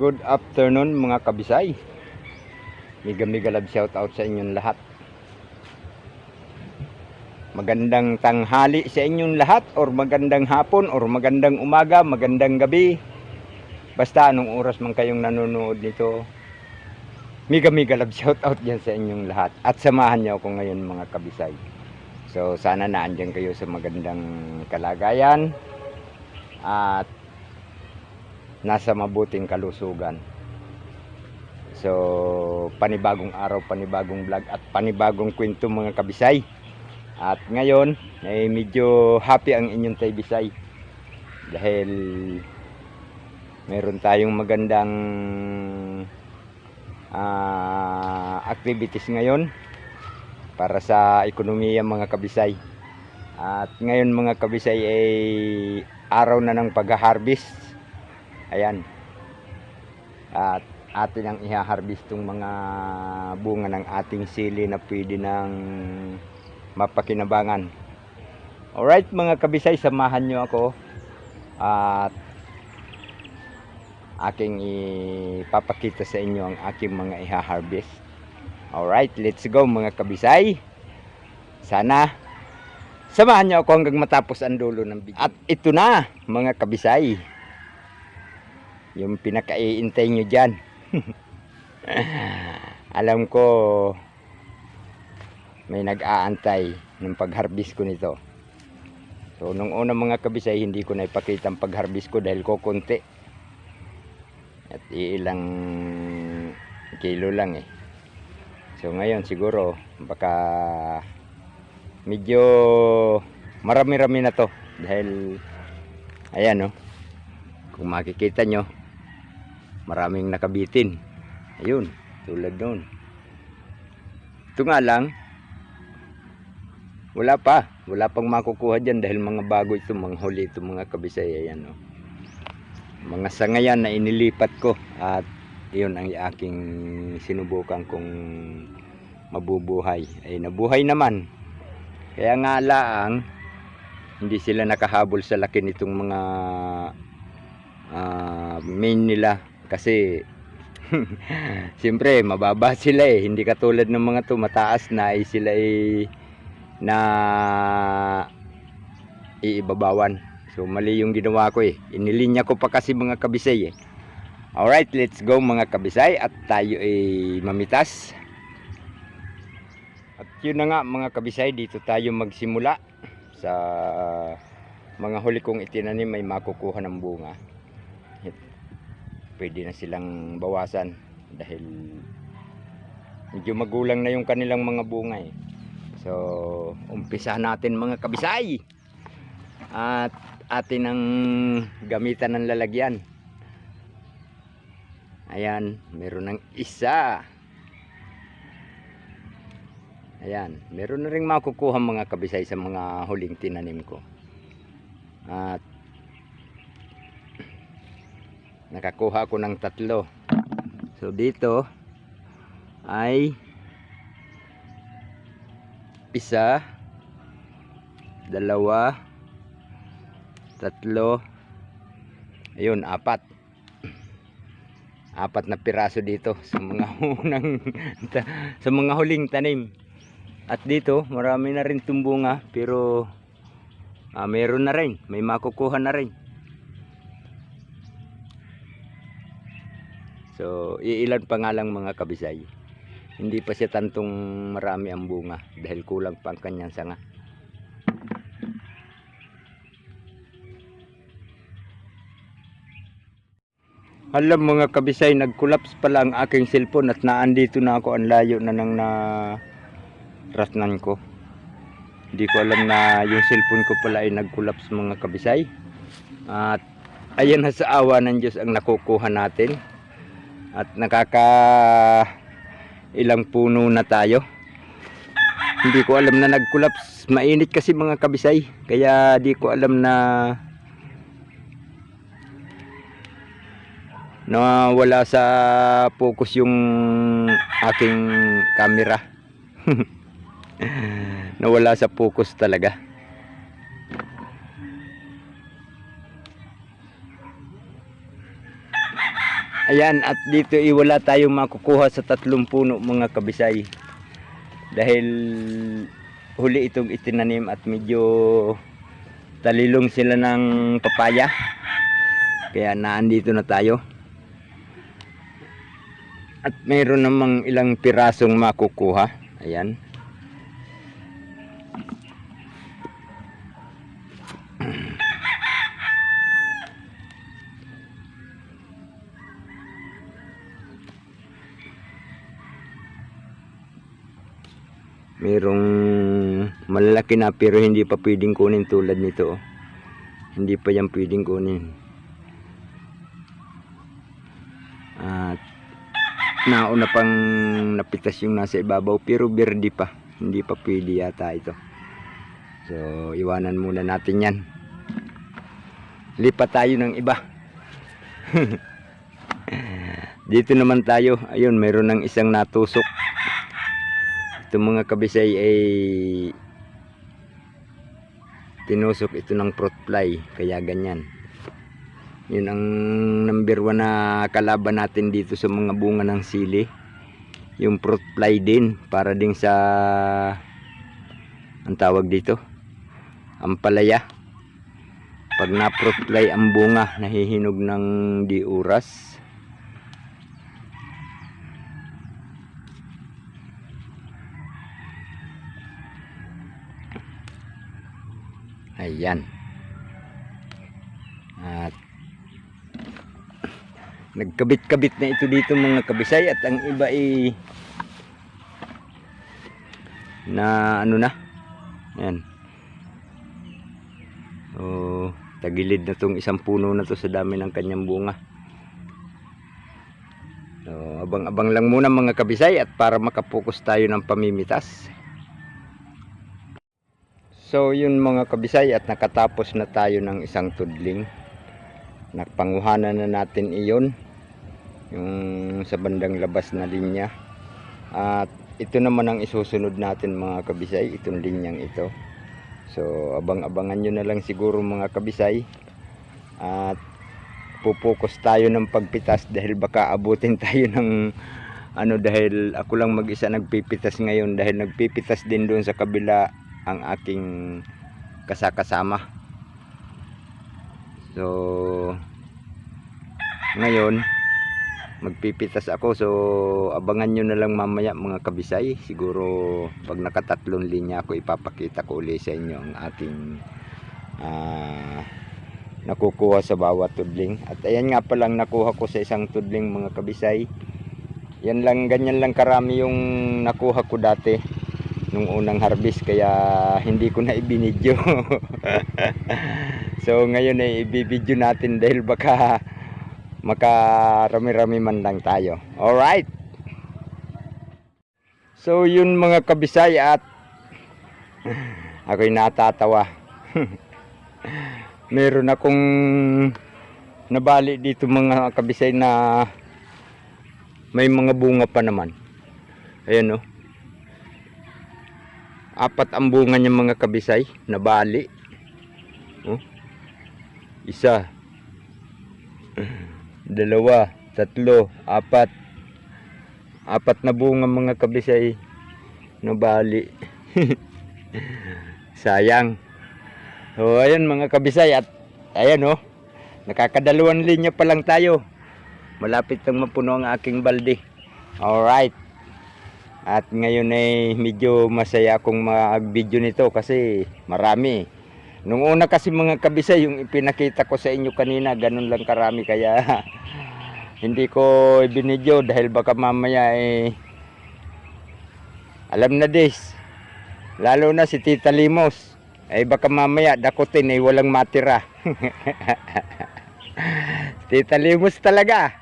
Good afternoon mga kabisay. Miga love shout out sa inyong lahat. Magandang tanghali sa inyong lahat, or magandang hapon, or magandang umaga, magandang gabi. Basta anong oras man kayong nanonood nito, miga love shout out dyan sa inyong lahat. At samahan niyo ako ngayon mga kabisay. So sana naandyan kayo sa magandang kalagayan at nasa mabuting kalusugan. So panibagong araw, panibagong vlog at panibagong kwento mga kabisay. At ngayon ay medyo happy ang inyong Tay Bisay dahil meron tayong magandang activities ngayon para sa ekonomiya mga kabisay. At ngayon mga kabisay ay araw na ng pag-harvest. Ayan. At atin ang i-harvest tong mga bunga ng ating sili na pwede ng mapakinabangan. Alright mga kabisay, samahan nyo ako at aking ipapakita sa inyo ang aking mga i-harvest. Alright, let's go mga kabisay. Sana samahan nyo ako hanggang matapos ang dulo ng video. At ito na mga kabisay, yung pinakaiintay nyo dyan. Alam ko may nag-aantay ng pag-harvest ko nito. So nung una mga kabisay, hindi ko na ipakita ang pag-harvest ko dahil kukunti at ilang kilo lang eh. So ngayon siguro baka medyo marami-rami na to dahil ayan oh, kung makikita nyo maraming nakabitin. Ayun, tulad doon. Ito nga lang, wala pang makukuha dyan dahil mga bago ito, mga huli ito mga kabisay. Ayan o, mga sangayan na inilipat ko at yun ang aking sinubukan kong mabubuhay. Ay nabuhay naman, kaya nga laang hindi sila nakahabol sa laki nitong mga main nila kasi siyempre mababa sila eh, hindi katulad ng mga to mataas na ay sila ay na iibabawan. So mali yung ginawa ko eh, inilinya ko pa kasi mga kabisay eh. Alright, let's go mga kabisay at tayo ay mamitas. At yun na nga mga kabisay, dito tayo magsimula sa mga huli kong itinanim. May makukuha ng bunga, pwede na silang bawasan dahil medyo magulang na yung kanilang mga bunga eh. So umpisahan natin mga kabisay at atin ang gamitan ng lalagyan. Ayan, meron ng isa. Ayan, meron na rin makukuha mga kabisay sa mga huling tinanim ko. At nakakuha ako ng 3. So dito ay 1, 2, 3, ayun 4 na piraso dito sa mga unang sa mga huling tanim. At dito marami na rin tumbunga pero meron na rin, may makukuha na rin. So iilan pa nga lang mga kabisay, hindi pa siya tantong marami ang bunga dahil kulang pa ang kanyang sanga. Alam mga kabisay, nag-collapse pala ang aking cellphone at naandito na ako, ang layo na nang rasnan ko. Hindi ko alam na yung cellphone ko pala ay nag-collapse mga kabisay. At ayan na, sa awa ng Diyos ang nakukuha natin. At ilang puno na tayo. Hindi ko alam na nag-collapse. Mainit kasi mga kabisay, kaya di ko alam na wala sa focus yung aking camera. Nawala sa focus talaga. Ayan, at dito wala tayong makukuha sa 3 puno mga kabisay. Dahil huli itong itinanim at medyo talilong sila ng papaya. Kaya naandito na tayo. At mayroon namang ilang pirasong makukuha. Ayan. Mayroong malalaki na pero hindi pa pwedeng kunin tulad nito. Hindi pa yan pwedeng kunin. At nauna pang napitas yung nasa ibabaw pero berde pa. Hindi pa pwede yata ito. So iwanan muna natin yan. Lipat tayo ng iba. Dito naman tayo. Ayun, mayroon ng isang natusok. Itong mga kabisay ay tinusok ito ng fruit fly, kaya ganyan. Yun ang number 1 na kalaban natin dito sa mga bunga ng sili, yung fruit fly din, para din sa ang tawag dito, ampalaya. Pag na fruit fly ang bunga, nahihinog ng di oras. Ayan. At nagkabit-kabit na ito dito mga kabisay, at ang iba ay na ano na. Ayan. So, tagilid na tong isang puno na to sa dami ng kanyang bunga. So, abang-abang lang muna mga kabisay, at para makapokus tayo ng pamimitas. So yun mga kabisay, at nakatapos na tayo ng isang tudling. Nakpanguhanan na natin iyon, yung sa bandang labas na linya. At ito naman ang isusunod natin mga kabisay, itong linyang ito. So abang-abangan nyo na lang siguro mga kabisay. At pupokus tayo ng pagpitas dahil baka abutin tayo ng ano, dahil ako lang mag-isa nagpipitas ngayon, dahil nagpipitas din doon sa kabila ang aking kasakasama. So ngayon magpipitas ako, so abangan nyo na lang mamaya mga kabisay. Siguro pag nakatatlong linya ako, ipapakita ko ulit sa inyo ang ating nakukuha sa bawat tudling. At ayan nga palang nakuha ko sa isang tudling mga kabisay. Yan lang, ganyan lang karami yung nakuha ko dati nung unang harvest, kaya hindi ko na ibinidyo. So ngayon ay ibibidyo natin dahil baka makarami-rami man lang tayo. Alright, so yun mga kabisay, at ako'y natatawa. Meron akong nabali dito mga kabisay na may mga bunga pa naman. Ayan o, 4 ang bunga niya mga kabisay, nabali. Oh, 1, 2, 3, 4, 4 na bunga mga kabisay, nabali. Sayang. So ayan mga kabisay, at ayan oh, nakakadalawang linya pa lang tayo. Malapit nang mapuno ang aking balde. Alright. At ngayon ay medyo masaya akong mag-video nito kasi marami. Nung una kasi mga kabisay, yung ipinakita ko sa inyo kanina, ganun lang karami, kaya hindi ko ibinidyo dahil baka mamaya alam na this, lalo na si Tita Limos, ay baka mamaya dakutin ay walang matira. Tita Limos talaga.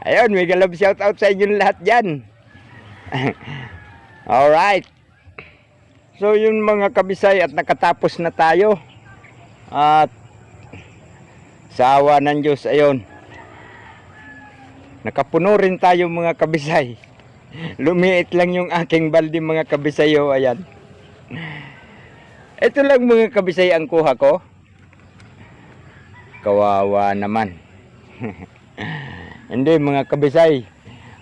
Ayun, mega love shout out sa inyo lahat dyan. Alright, so yun mga kabisay, at nakatapos na tayo. At sa awa ng Diyos, ayun, nakapuno rin tayo mga kabisay. Lumiit lang yung aking balde mga kabisay. Oh, ayan, ito lang mga kabisay ang kuha ko. Kawawa naman. Hindi mga kabisay.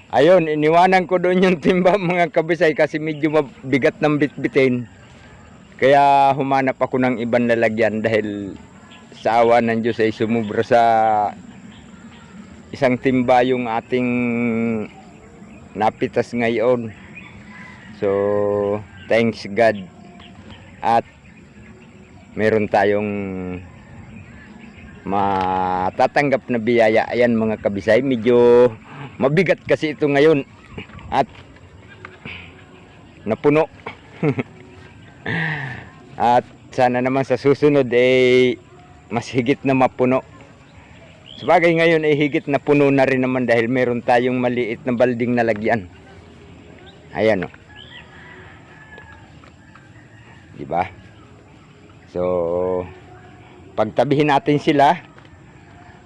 Ayun, iniwanan ko doon yung timba mga kabisay kasi medyo mabigat ng bitbitin. Kaya humanap ako ng ibang lalagyan dahil sa awa ng Diyos ay sumubra sa isang timba yung ating napitas ngayon. So, thanks God. At meron tayong matatanggap na biyaya. Ayan mga kabisay, medyo mabigat kasi ito ngayon. At napuno. At sana naman sa susunod mas higit na mapuno. Sabagay ngayon higit na puno na rin naman dahil meron tayong maliit na balding na lagyan. Ayan o. Diba? So, pagtabihin natin sila.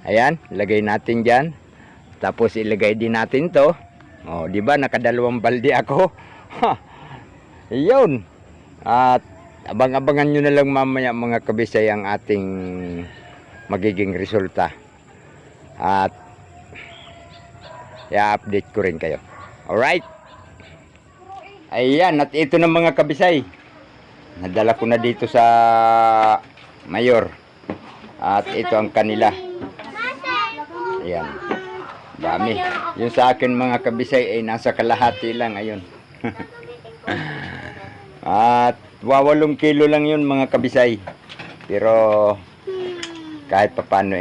Ayan, lagay natin dyan. Tapos ilagay din natin to. O, diba? Nakadalawang balde ako. Yun. At abang-abangan nyo na lang mamaya mga kabisay ang ating magiging resulta. At i-update ko rin kayo. Alright? Ayan, at ito na mga kabisay. Nadala ko na dito sa mayor. At ito ang kanila. Ayan. Dami. Yung sa akin mga kabisay ay nasa kalahati lang. Ayun. At 8 kilo lang yun mga kabisay. Pero kahit papano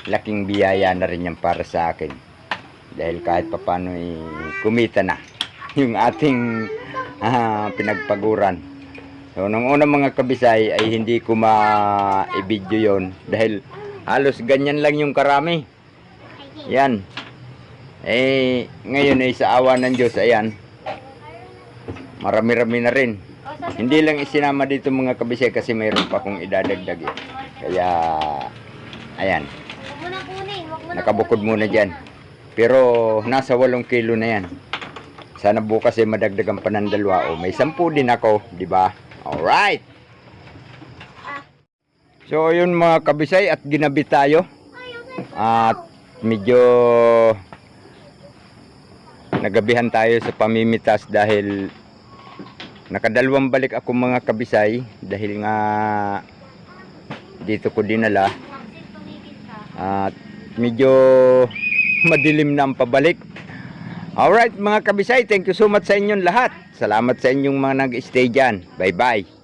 laking biyaya na rin yan para sa akin. Dahil kahit papano kumita na yung ating pinagpaguran. So nung una mga kabisay ay hindi ko ma-video yon dahil halos ganyan lang yung karami. Yan. Ngayon sa awa ng Diyos, ayan. Marami-rami na rin. Hindi lang isinama dito mga kabisay kasi mayroon pa akong idadagdag eh. Kaya ayan. Nakabukod muna dyan. Pero nasa 8 kilo na yan. Sana bukas madagdagan pa ng 2 o may 10 din ako, di ba? Alright. So yun mga kabisay at ginabi tayo. At medyo nagabihan tayo sa pamimitas dahil nakadalawang balik ako mga kabisay dahil nga dito ko dinala at medyo madilim na ang pabalik. Alright mga kabisay, thank you so much sa inyong lahat. Salamat sa inyong mga nag-stay dyan. Bye bye.